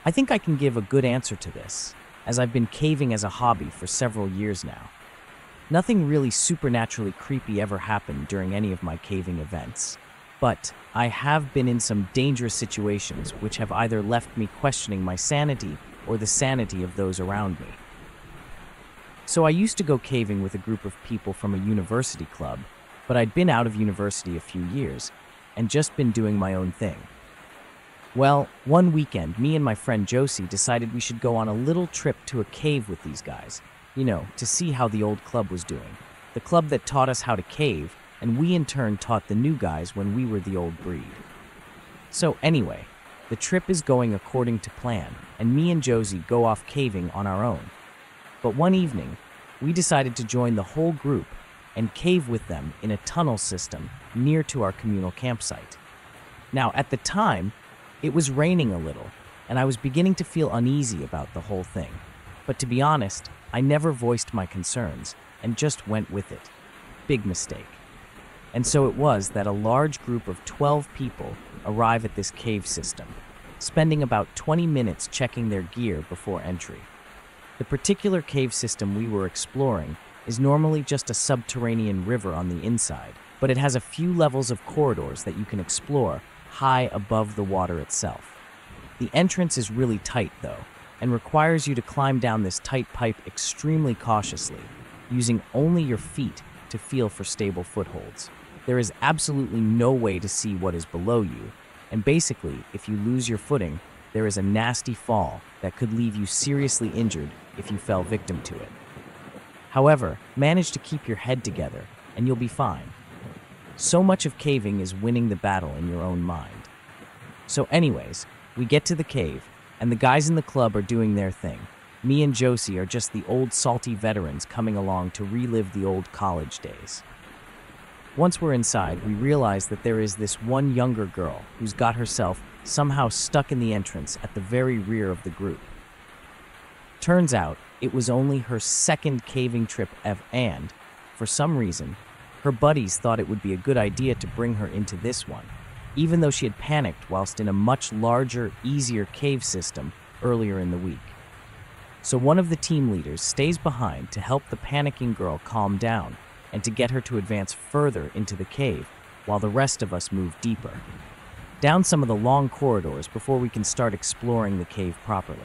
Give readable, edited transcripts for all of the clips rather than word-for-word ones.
I think I can give a good answer to this, as I've been caving as a hobby for several years now. Nothing really supernaturally creepy ever happened during any of my caving events, but I have been in some dangerous situations which have either left me questioning my sanity or the sanity of those around me. So I used to go caving with a group of people from a university club, but I'd been out of university a few years and just been doing my own thing. Well, one weekend, me and my friend Josie decided we should go on a little trip to a cave with these guys, to see how the old club was doing. The club that taught us how to cave, and we in turn taught the new guys when we were the old breed. So anyway, the trip is going according to plan, and me and Josie go off caving on our own. But one evening, we decided to join the whole group and cave with them in a tunnel system near to our communal campsite. Now, at the time, it was raining a little, and I was beginning to feel uneasy about the whole thing. But to be honest, I never voiced my concerns and just went with it. Big mistake. And so it was that a large group of 12 people arrive at this cave system, spending about 20 minutes checking their gear before entry. The particular cave system we were exploring is normally just a subterranean river on the inside, but it has a few levels of corridors that you can explore high above the water itself. The entrance is really tight, though, and requires you to climb down this tight pipe extremely cautiously, using only your feet to feel for stable footholds. There is absolutely no way to see what is below you, and basically, if you lose your footing, there is a nasty fall that could leave you seriously injured if you fell victim to it. However, manage to keep your head together, and you'll be fine. So much of caving is winning the battle in your own mind. So anyways, we get to the cave, and the guys in the club are doing their thing. Me and Josie are just the old salty veterans coming along to relive the old college days. Once we're inside, we realize that there is this one younger girl who's got herself somehow stuck in the entrance at the very rear of the group. Turns out, it was only her second caving trip and, for some reason, her buddies thought it would be a good idea to bring her into this one, even though she had panicked whilst in a much larger, easier cave system earlier in the week. So one of the team leaders stays behind to help the panicking girl calm down and to get her to advance further into the cave while the rest of us move deeper, down some of the long corridors before we can start exploring the cave properly.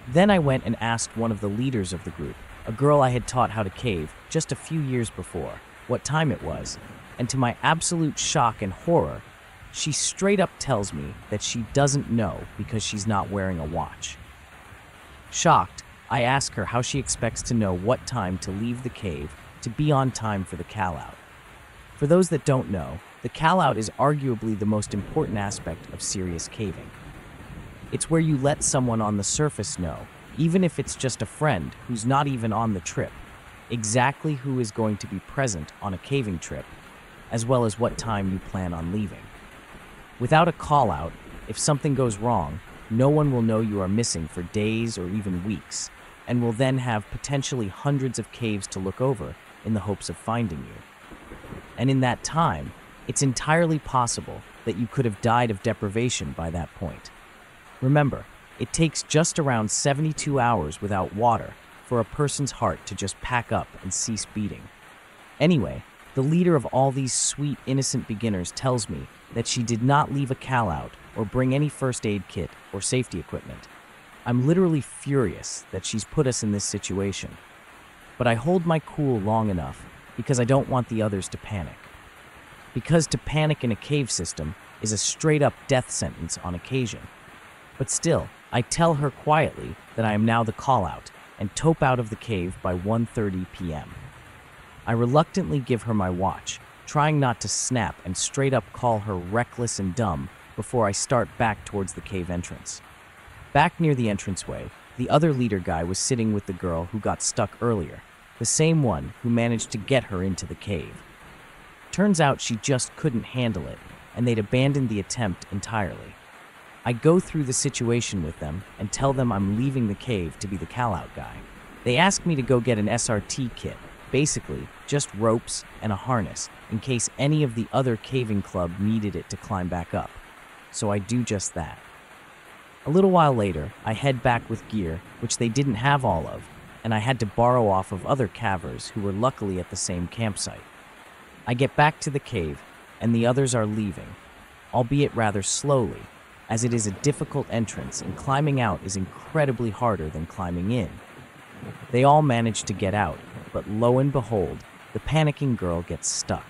Then I went and asked one of the leaders of the group, a girl I had taught how to cave just a few years before, what time it was, and to my absolute shock and horror, she straight up tells me that she doesn't know because she's not wearing a watch. Shocked, I ask her how she expects to know what time to leave the cave to be on time for the call-out. For those that don't know, the call-out is arguably the most important aspect of serious caving. It's where you let someone on the surface know, even if it's just a friend who's not even on the trip, exactly who is going to be present on a caving trip, as well as what time you plan on leaving. Without a call-out, if something goes wrong, no one will know you are missing for days or even weeks, and will then have potentially hundreds of caves to look over in the hopes of finding you. And in that time, it's entirely possible that you could have died of deprivation by that point. Remember, it takes just around 72 hours without water for a person's heart to just pack up and cease beating. Anyway, the leader of all these sweet, innocent beginners tells me that she did not leave a call-out or bring any first aid kit or safety equipment. I'm literally furious that she's put us in this situation. But I hold my cool long enough because I don't want the others to panic. Because to panic in a cave system is a straight-up death sentence on occasion. But still, I tell her quietly that I am now the call-out and tope out of the cave by 1:30 p.m. I reluctantly give her my watch, trying not to snap and straight up call her reckless and dumb before I start back towards the cave entrance. Back near the entranceway, the other leader guy was sitting with the girl who got stuck earlier, the same one who managed to get her into the cave. Turns out she just couldn't handle it, and they'd abandoned the attempt entirely. I go through the situation with them and tell them I'm leaving the cave to be the call-out guy. They ask me to go get an SRT kit, basically just ropes and a harness, in case any of the other caving club needed it to climb back up. So I do just that. A little while later, I head back with gear, which they didn't have all of, and I had to borrow off of other cavers who were luckily at the same campsite. I get back to the cave, and the others are leaving, albeit rather slowly, as it is a difficult entrance and climbing out is incredibly harder than climbing in. They all manage to get out, but lo and behold, the panicking girl gets stuck.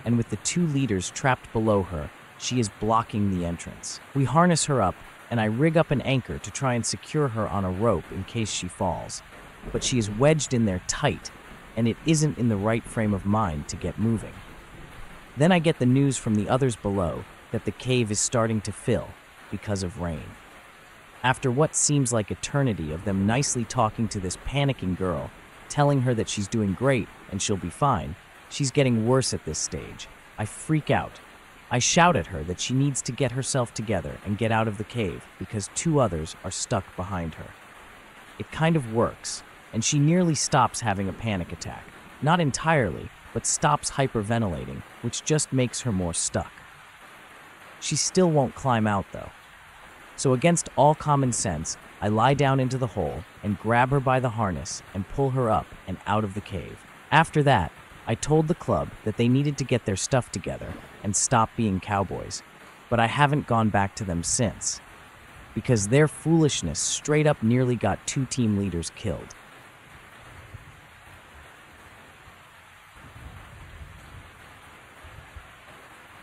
And with the 2 leaders trapped below her, she is blocking the entrance. We harness her up, and I rig up an anchor to try and secure her on a rope in case she falls. But she is wedged in there tight, and it isn't in the right frame of mind to get moving. Then I get the news from the others below that the cave is starting to fill because of rain. After what seems like eternity of them nicely talking to this panicking girl, telling her that she's doing great and she'll be fine, she's getting worse at this stage. I freak out. I shout at her that she needs to get herself together and get out of the cave because 2 others are stuck behind her. It kind of works, and she nearly stops having a panic attack. Not entirely, but stops hyperventilating, which just makes her more stuck. She still won't climb out, though. So against all common sense, I lie down into the hole and grab her by the harness and pull her up and out of the cave. After that, I told the club that they needed to get their stuff together and stop being cowboys, but I haven't gone back to them since, because their foolishness straight up nearly got 2 team leaders killed.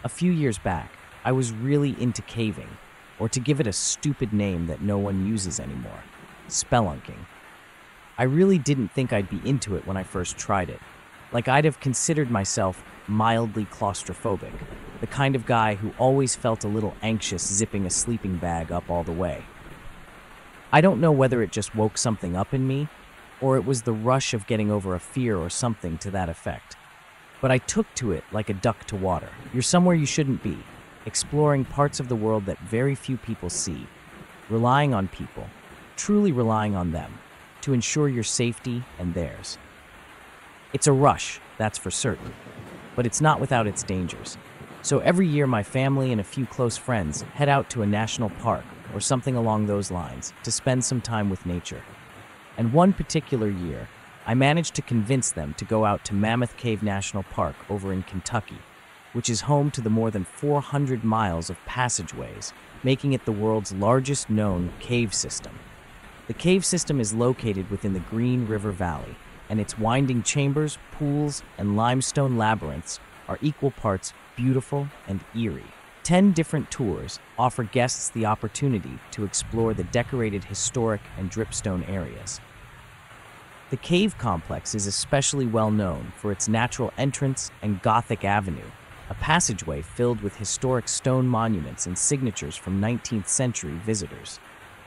A few years back, I was really into caving, or to give it a stupid name that no one uses anymore, spelunking. I really didn't think I'd be into it when I first tried it. Like I'd have considered myself mildly claustrophobic, the kind of guy who always felt a little anxious zipping a sleeping bag up all the way. I don't know whether it just woke something up in me, or it was the rush of getting over a fear or something to that effect. But I took to it like a duck to water. You're somewhere you shouldn't be, exploring parts of the world that very few people see, relying on people, truly relying on them, to ensure your safety and theirs. It's a rush, that's for certain, but it's not without its dangers. So every year my family and a few close friends head out to a national park or something along those lines to spend some time with nature. And one particular year, I managed to convince them to go out to Mammoth Cave National Park over in Kentucky, which is home to the more than 400 miles of passageways, making it the world's largest known cave system. The cave system is located within the Green River Valley, and its winding chambers, pools, and limestone labyrinths are equal parts beautiful and eerie. 10 different tours offer guests the opportunity to explore the decorated historic and dripstone areas. The cave complex is especially well known for its natural entrance and Gothic Avenue, a passageway filled with historic stone monuments and signatures from 19th century visitors.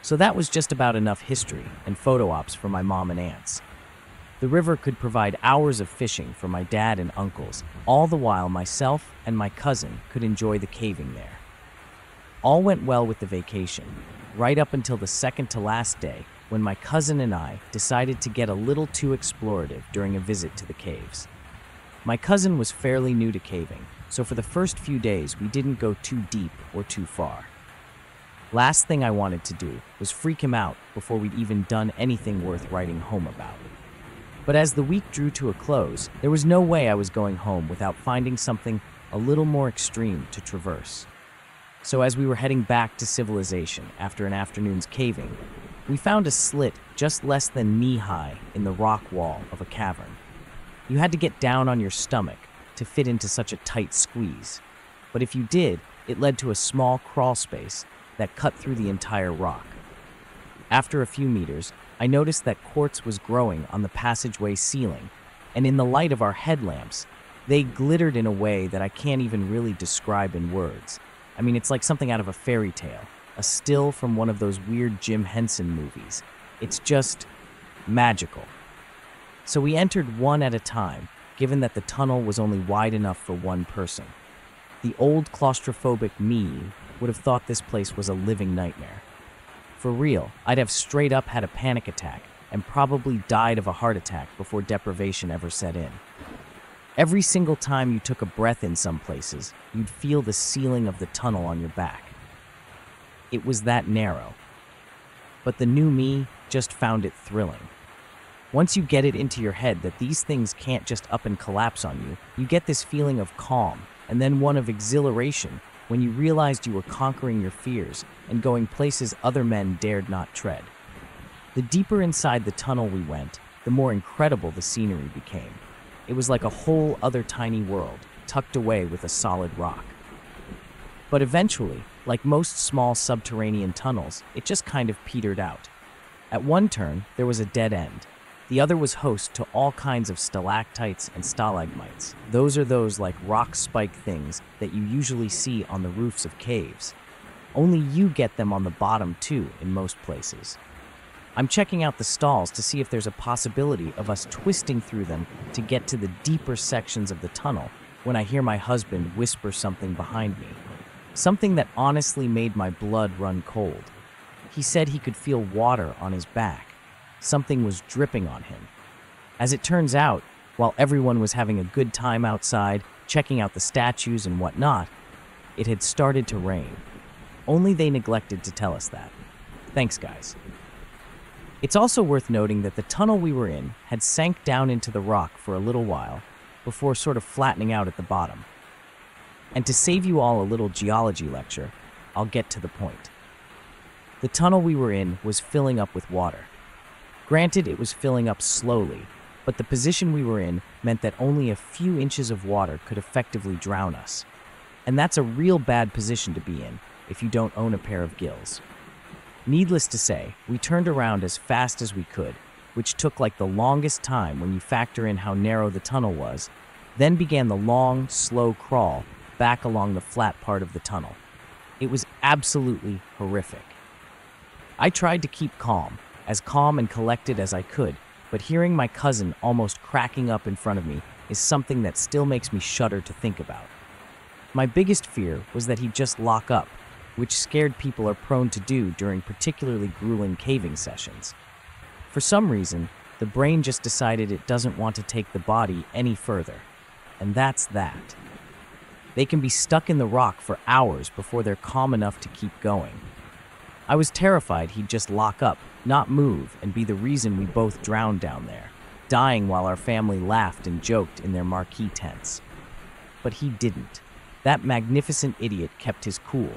So that was just about enough history and photo ops for my mom and aunts. The river could provide hours of fishing for my dad and uncles, all the while myself and my cousin could enjoy the caving there. All went well with the vacation, right up until the second to last day when my cousin and I decided to get a little too explorative during a visit to the caves. My cousin was fairly new to caving, so for the first few days we didn't go too deep or too far. Last thing I wanted to do was freak him out before we'd even done anything worth writing home about. But as the week drew to a close, there was no way I was going home without finding something a little more extreme to traverse. So as we were heading back to civilization after an afternoon's caving, we found a slit just less than knee-high in the rock wall of a cavern. You had to get down on your stomach to fit into such a tight squeeze, but if you did, it led to a small crawl space that cut through the entire rock. After a few meters, I noticed that quartz was growing on the passageway ceiling, and in the light of our headlamps, they glittered in a way that I can't even really describe in words. I mean, it's like something out of a fairy tale, a still from one of those weird Jim Henson movies. It's just magical. So we entered one at a time, given that the tunnel was only wide enough for one person. The old claustrophobic me would have thought this place was a living nightmare. For real, I'd have straight up had a panic attack and probably died of a heart attack before deprivation ever set in. Every single time you took a breath in some places, you'd feel the ceiling of the tunnel on your back. It was that narrow. But the new me just found it thrilling. Once you get it into your head that these things can't just up and collapse on you, you get this feeling of calm and then one of exhilaration when you realized you were conquering your fears and going places other men dared not tread. The deeper inside the tunnel we went, the more incredible the scenery became. It was like a whole other tiny world, tucked away with a solid rock. But eventually, like most small subterranean tunnels, it just kind of petered out. At one turn, there was a dead end. The other was host to all kinds of stalactites and stalagmites. Those are those like rock spike things that you usually see on the roofs of caves. Only you get them on the bottom too in most places. I'm checking out the stalls to see if there's a possibility of us twisting through them to get to the deeper sections of the tunnel when I hear my husband whisper something behind me. Something that honestly made my blood run cold. He said he could feel water on his back. Something was dripping on him. As it turns out, while everyone was having a good time outside, checking out the statues and whatnot, it had started to rain. Only they neglected to tell us that. Thanks, guys. It's also worth noting that the tunnel we were in had sank down into the rock for a little while before sort of flattening out at the bottom. And to save you all a little geology lecture, I'll get to the point. The tunnel we were in was filling up with water. Granted, it was filling up slowly, but the position we were in meant that only a few inches of water could effectively drown us. And that's a real bad position to be in if you don't own a pair of gills. Needless to say, we turned around as fast as we could, which took like the longest time when you factor in how narrow the tunnel was, then began the long, slow crawl back along the flat part of the tunnel. It was absolutely horrific. I tried to keep calm and collected as I could, but hearing my cousin almost cracking up in front of me is something that still makes me shudder to think about. My biggest fear was that he'd just lock up, which scared people are prone to do during particularly grueling caving sessions. For some reason, the brain just decided it doesn't want to take the body any further, and that's that. They can be stuck in the rock for hours before they're calm enough to keep going. I was terrified he'd just lock up, not move, and be the reason we both drowned down there, dying while our family laughed and joked in their marquee tents. But he didn't. That magnificent idiot kept his cool,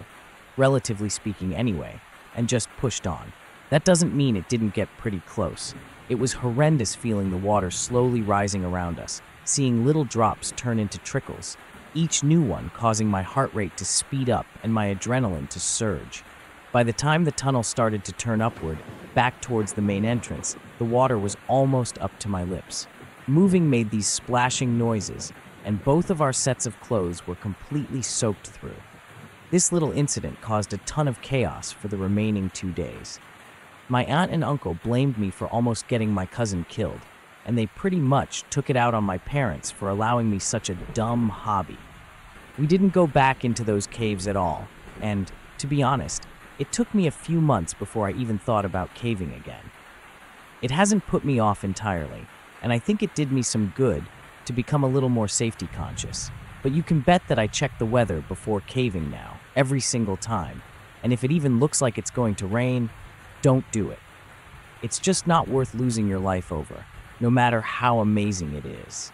relatively speaking anyway, and just pushed on. That doesn't mean it didn't get pretty close. It was horrendous feeling the water slowly rising around us, seeing little drops turn into trickles, each new one causing my heart rate to speed up and my adrenaline to surge. By the time the tunnel started to turn upward, back towards the main entrance, the water was almost up to my lips. Moving made these splashing noises, and both of our sets of clothes were completely soaked through. This little incident caused a ton of chaos for the remaining 2 days. My aunt and uncle blamed me for almost getting my cousin killed, and they pretty much took it out on my parents for allowing me such a dumb hobby. We didn't go back into those caves at all, and, to be honest, it took me a few months before I even thought about caving again. It hasn't put me off entirely, and I think it did me some good to become a little more safety conscious. But you can bet that I check the weather before caving now, every single time, and if it even looks like it's going to rain, don't do it. It's just not worth losing your life over, no matter how amazing it is.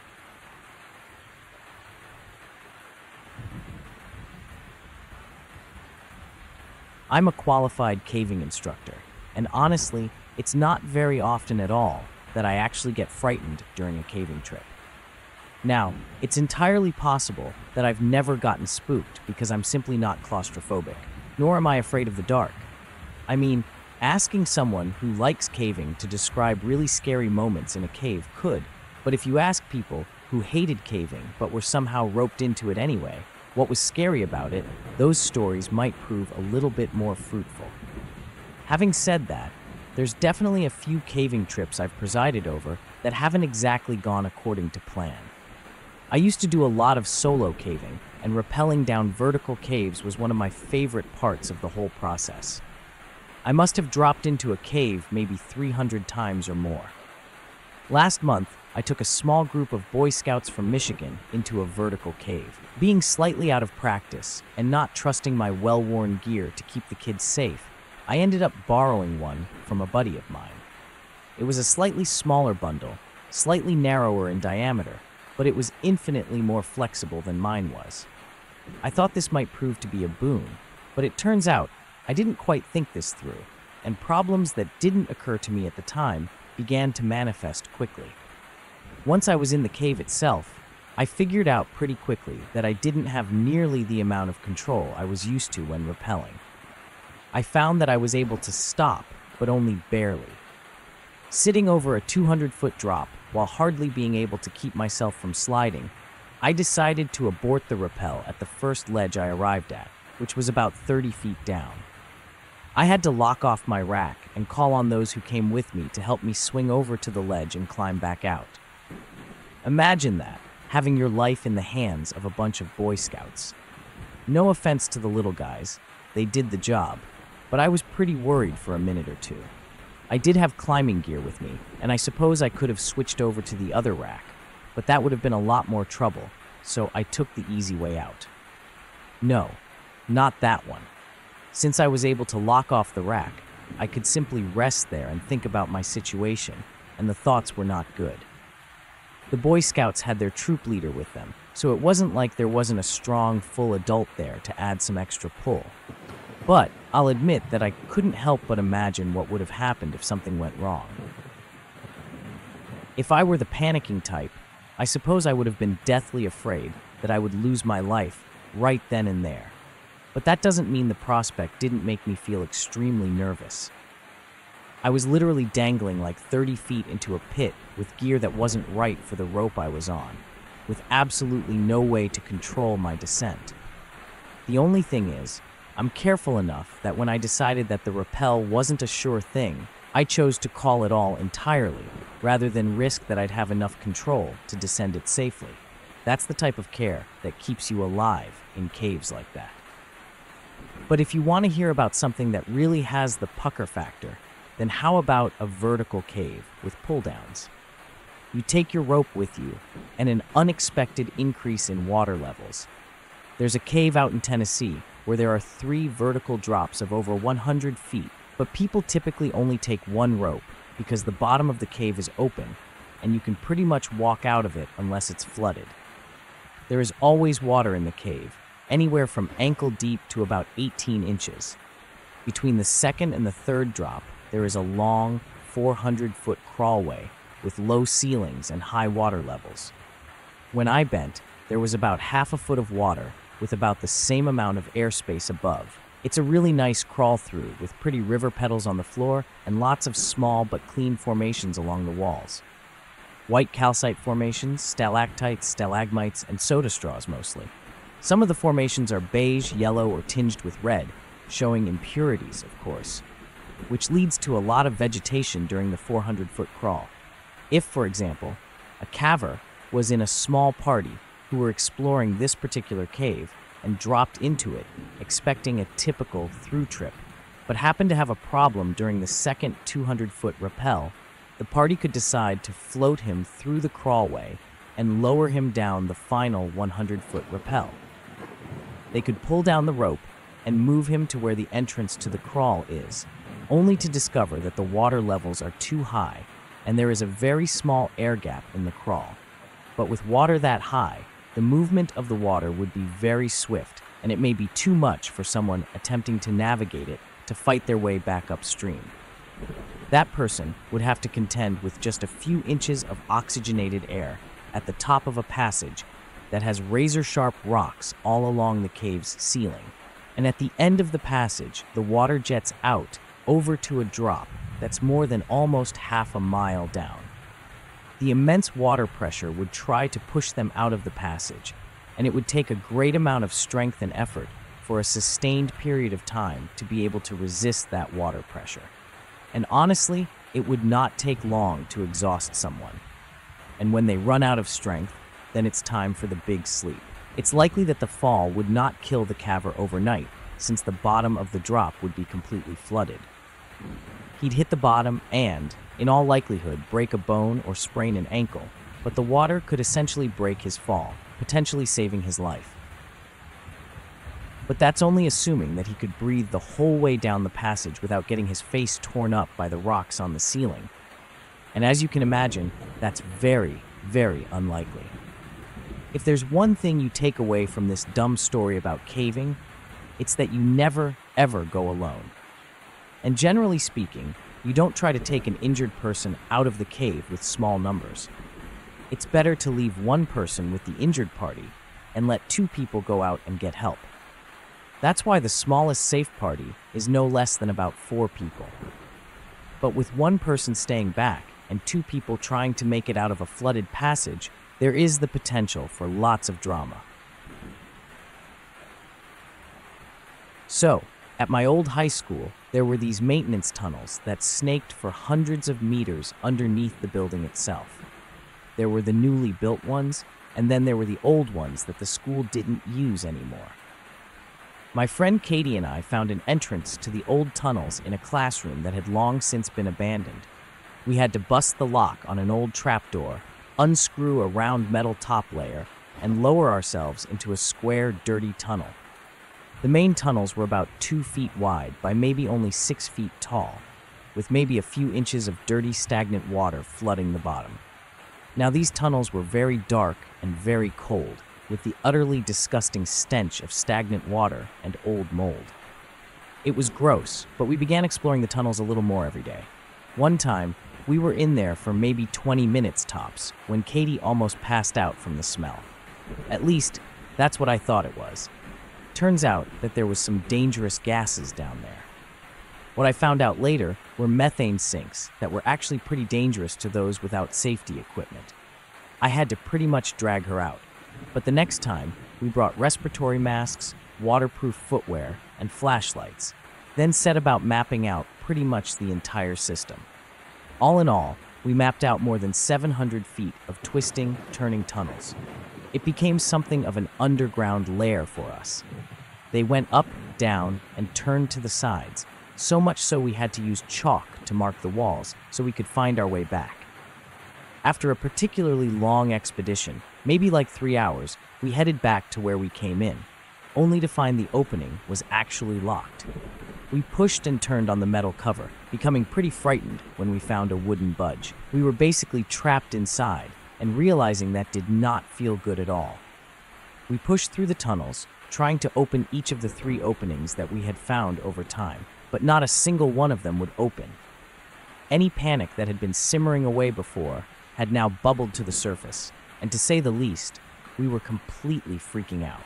I'm a qualified caving instructor, and honestly, it's not very often at all that I actually get frightened during a caving trip. Now, it's entirely possible that I've never gotten spooked because I'm simply not claustrophobic, nor am I afraid of the dark. I mean, asking someone who likes caving to describe really scary moments in a cave could, but if you ask people who hated caving but were somehow roped into it anyway, what was scary about it, those stories might prove a little bit more fruitful. Having said that, there's definitely a few caving trips I've presided over that haven't exactly gone according to plan. I used to do a lot of solo caving, and rappelling down vertical caves was one of my favorite parts of the whole process. I must have dropped into a cave maybe 300 times or more. Last month, I took a small group of Boy Scouts from Michigan into a vertical cave. Being slightly out of practice and not trusting my well-worn gear to keep the kids safe, I ended up borrowing one from a buddy of mine. It was a slightly smaller bundle, slightly narrower in diameter, but it was infinitely more flexible than mine was. I thought this might prove to be a boon, but it turns out I didn't quite think this through, and problems that didn't occur to me at the time began to manifest quickly. Once I was in the cave itself, I figured out pretty quickly that I didn't have nearly the amount of control I was used to when rappelling. I found that I was able to stop, but only barely. Sitting over a 200-foot drop while hardly being able to keep myself from sliding, I decided to abort the rappel at the first ledge I arrived at, which was about 30 feet down. I had to lock off my rack and call on those who came with me to help me swing over to the ledge and climb back out. Imagine that, having your life in the hands of a bunch of Boy Scouts. No offense to the little guys, they did the job, but I was pretty worried for a minute or two. I did have climbing gear with me, and I suppose I could have switched over to the other rack, but that would have been a lot more trouble, so I took the easy way out. No, not that one. Since I was able to lock off the rack, I could simply rest there and think about my situation, and the thoughts were not good. The Boy Scouts had their troop leader with them, so it wasn't like there wasn't a strong, full adult there to add some extra pull. But I'll admit that I couldn't help but imagine what would have happened if something went wrong. If I were the panicking type, I suppose I would have been deathly afraid that I would lose my life right then and there. But that doesn't mean the prospect didn't make me feel extremely nervous. I was literally dangling like 30 feet into a pit with gear that wasn't right for the rope I was on, with absolutely no way to control my descent. The only thing is, I'm careful enough that when I decided that the rappel wasn't a sure thing, I chose to call it all entirely, rather than risk that I'd have enough control to descend it safely. That's the type of care that keeps you alive in caves like that. But if you want to hear about something that really has the pucker factor, then how about a vertical cave with pull-downs? You take your rope with you, and an unexpected increase in water levels. There's a cave out in Tennessee where there are 3 vertical drops of over 100 feet, but people typically only take one rope because the bottom of the cave is open, and you can pretty much walk out of it unless it's flooded. There is always water in the cave, anywhere from ankle deep to about 18 inches. Between the second and the third drop, there is a long, 400-foot crawlway with low ceilings and high water levels. When I bent, there was about half a foot of water with about the same amount of airspace above. It's a really nice crawl through with pretty river petals on the floor and lots of small but clean formations along the walls. White calcite formations, stalactites, stalagmites, and soda straws mostly. Some of the formations are beige, yellow, or tinged with red, showing impurities, of course, which leads to a lot of vegetation during the 400-foot crawl. If, for example, a caver was in a small party who were exploring this particular cave and dropped into it, expecting a typical through trip, but happened to have a problem during the second 200-foot rappel, the party could decide to float him through the crawlway and lower him down the final 100-foot rappel. They could pull down the rope and move him to where the entrance to the crawl is, only to discover that the water levels are too high and there is a very small air gap in the crawl. But with water that high, the movement of the water would be very swift, and it may be too much for someone attempting to navigate it to fight their way back upstream. That person would have to contend with just a few inches of oxygenated air at the top of a passage that has razor-sharp rocks all along the cave's ceiling. And at the end of the passage, the water jets out over to a drop that's more than almost half a mile down. The immense water pressure would try to push them out of the passage, and it would take a great amount of strength and effort for a sustained period of time to be able to resist that water pressure. And honestly, it would not take long to exhaust someone. And when they run out of strength, then it's time for the big sleep. It's likely that the fall would not kill the caver overnight, since the bottom of the drop would be completely flooded. He'd hit the bottom and, in all likelihood, break a bone or sprain an ankle, but the water could essentially break his fall, potentially saving his life. But that's only assuming that he could breathe the whole way down the passage without getting his face torn up by the rocks on the ceiling. And as you can imagine, that's very, very unlikely. If there's one thing you take away from this dumb story about caving, it's that you never, ever go alone. And generally speaking, you don't try to take an injured person out of the cave with small numbers. It's better to leave one person with the injured party and let 2 people go out and get help. That's why the smallest safe party is no less than about 4 people. But with 1 person staying back and 2 people trying to make it out of a flooded passage, there is the potential for lots of drama. So, at my old high school, there were these maintenance tunnels that snaked for hundreds of meters underneath the building itself. There were the newly built ones, and then there were the old ones that the school didn't use anymore. My friend Katie and I found an entrance to the old tunnels in a classroom that had long since been abandoned. We had to bust the lock on an old trapdoor, unscrew a round metal top layer, and lower ourselves into a square, dirty tunnel. The main tunnels were about 2 feet wide by maybe only 6 feet tall, with maybe a few inches of dirty, stagnant water flooding the bottom. Now, these tunnels were very dark and very cold, with the utterly disgusting stench of stagnant water and old mold. It was gross, but we began exploring the tunnels a little more every day. One time, we were in there for maybe 20 minutes tops when Katie almost passed out from the smell. At least, that's what I thought it was. Turns out that there was some dangerous gases down there. What I found out later were methane sinks that were actually pretty dangerous to those without safety equipment. I had to pretty much drag her out, but the next time we brought respiratory masks, waterproof footwear, and flashlights, then set about mapping out pretty much the entire system. All in all, we mapped out more than 700 feet of twisting, turning tunnels. It became something of an underground lair for us. They went up, down, and turned to the sides, so much so we had to use chalk to mark the walls so we could find our way back. After a particularly long expedition, maybe like 3 hours, we headed back to where we came in, only to find the opening was actually locked. We pushed and turned on the metal cover, becoming pretty frightened when we found a wooden budge. We were basically trapped inside, and realizing that did not feel good at all. We pushed through the tunnels, trying to open each of the 3 openings that we had found over time, but not a single one of them would open. Any panic that had been simmering away before had now bubbled to the surface, and to say the least, we were completely freaking out.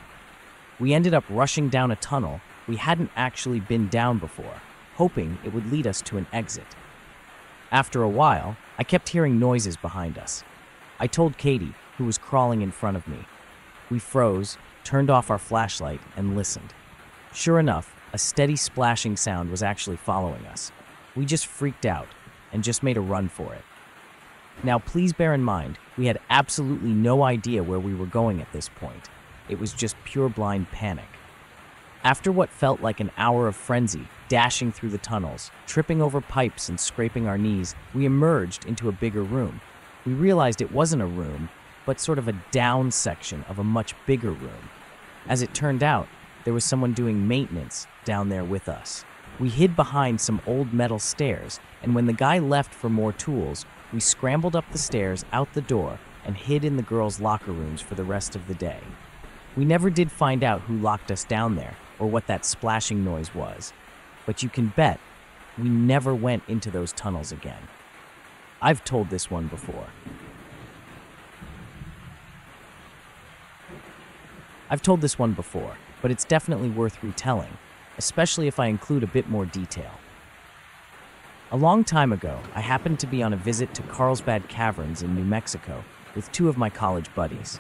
We ended up rushing down a tunnel we hadn't actually been down before, hoping it would lead us to an exit. After a while, I kept hearing noises behind us. I told Katie, who was crawling in front of me. We froze, turned off our flashlight, and listened. Sure enough, a steady splashing sound was actually following us. We just freaked out and just made a run for it. Now, please bear in mind, we had absolutely no idea where we were going at this point. It was just pure blind panic. After what felt like an hour of frenzy, dashing through the tunnels, tripping over pipes and scraping our knees, we emerged into a bigger room. We realized it wasn't a room, but sort of a down section of a much bigger room. As it turned out, there was someone doing maintenance down there with us. We hid behind some old metal stairs, and when the guy left for more tools, we scrambled up the stairs out the door and hid in the girls' locker rooms for the rest of the day. We never did find out who locked us down there or what that splashing noise was, but you can bet we never went into those tunnels again. I've told this one before. But it's definitely worth retelling, especially if I include a bit more detail. A long time ago, I happened to be on a visit to Carlsbad Caverns in New Mexico with 2 of my college buddies.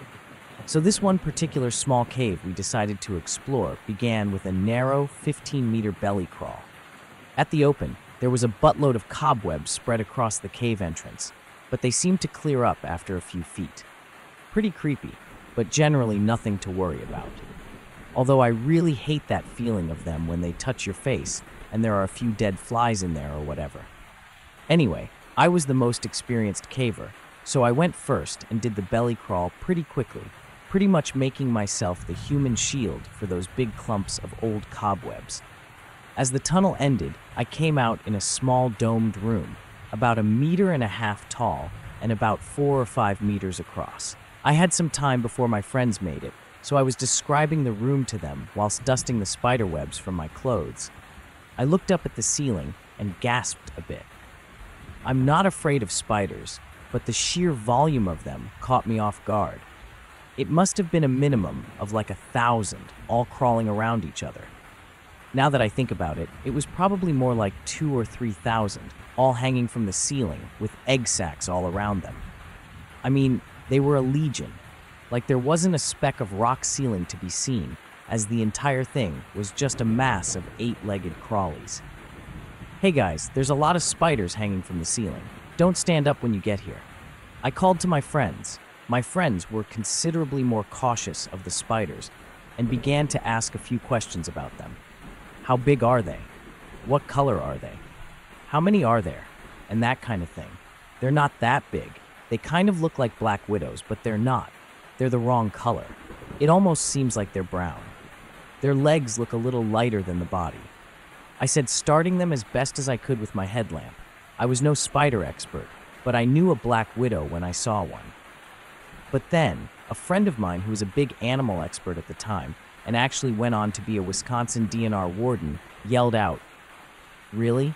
So this one particular small cave we decided to explore began with a narrow 15-meter belly crawl. At the open, there was a buttload of cobwebs spread across the cave entrance, but they seemed to clear up after a few feet. Pretty creepy, but generally nothing to worry about. Although I really hate that feeling of them when they touch your face and there are a few dead flies in there or whatever. Anyway, I was the most experienced caver, So I went first and did the belly crawl pretty quickly, pretty much making myself the human shield for those big clumps of old cobwebs. As the tunnel ended, I came out in a small domed room, about 1.5 meters tall and about 4 or 5 meters across. I had some time before my friends made it, so I was describing the room to them whilst dusting the spider webs from my clothes. I looked up at the ceiling and gasped a bit. I'm not afraid of spiders, but the sheer volume of them caught me off guard. It must have been a minimum of like 1,000, all crawling around each other. Now that I think about it, it was probably more like 2,000 or 3,000, all hanging from the ceiling with egg sacs all around them. I mean, they were a legion. Like there wasn't a speck of rock ceiling to be seen, as the entire thing was just a mass of 8-legged crawlies. Hey guys, there's a lot of spiders hanging from the ceiling. Don't stand up when you get here. I called to my friends. My friends were considerably more cautious of the spiders and began to ask a few questions about them. How big are they? What color are they? How many are there? And that kind of thing. They're not that big. They kind of look like black widows, but they're not. They're the wrong color. It almost seems like they're brown. Their legs look a little lighter than the body. I said starting them as best as I could with my headlamp. I was no spider expert, but I knew a black widow when I saw one. But then, a friend of mine who was a big animal expert at the time and actually went on to be a Wisconsin DNR warden yelled out, "Really?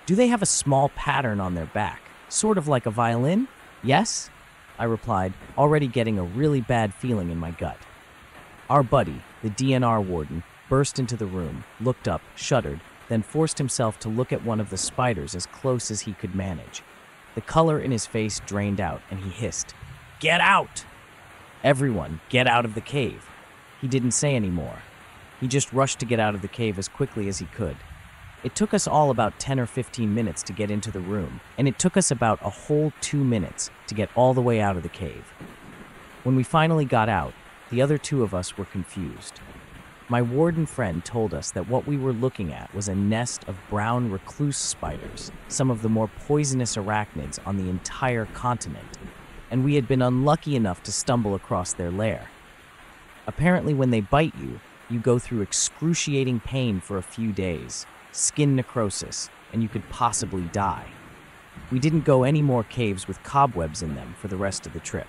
Do they have a small pattern on their back, sort of like a violin?" "Yes," I replied, already getting a really bad feeling in my gut. Our buddy, the DNR warden, burst into the room, looked up, shuddered, then forced himself to look at one of the spiders as close as he could manage. The color in his face drained out, and he hissed, "Get out!" Everyone, get out of the cave. He didn't say any more. He just rushed to get out of the cave as quickly as he could. It took us all about 10 or 15 minutes to get into the room, and it took us about a whole 2 minutes to get all the way out of the cave. When we finally got out, the other 2 of us were confused. My warden friend told us that what we were looking at was a nest of brown recluse spiders, some of the more poisonous arachnids on the entire continent, and we had been unlucky enough to stumble across their lair. Apparently, when they bite you, you go through excruciating pain for a few days, skin necrosis, and you could possibly die. We didn't go any more caves with cobwebs in them for the rest of the trip.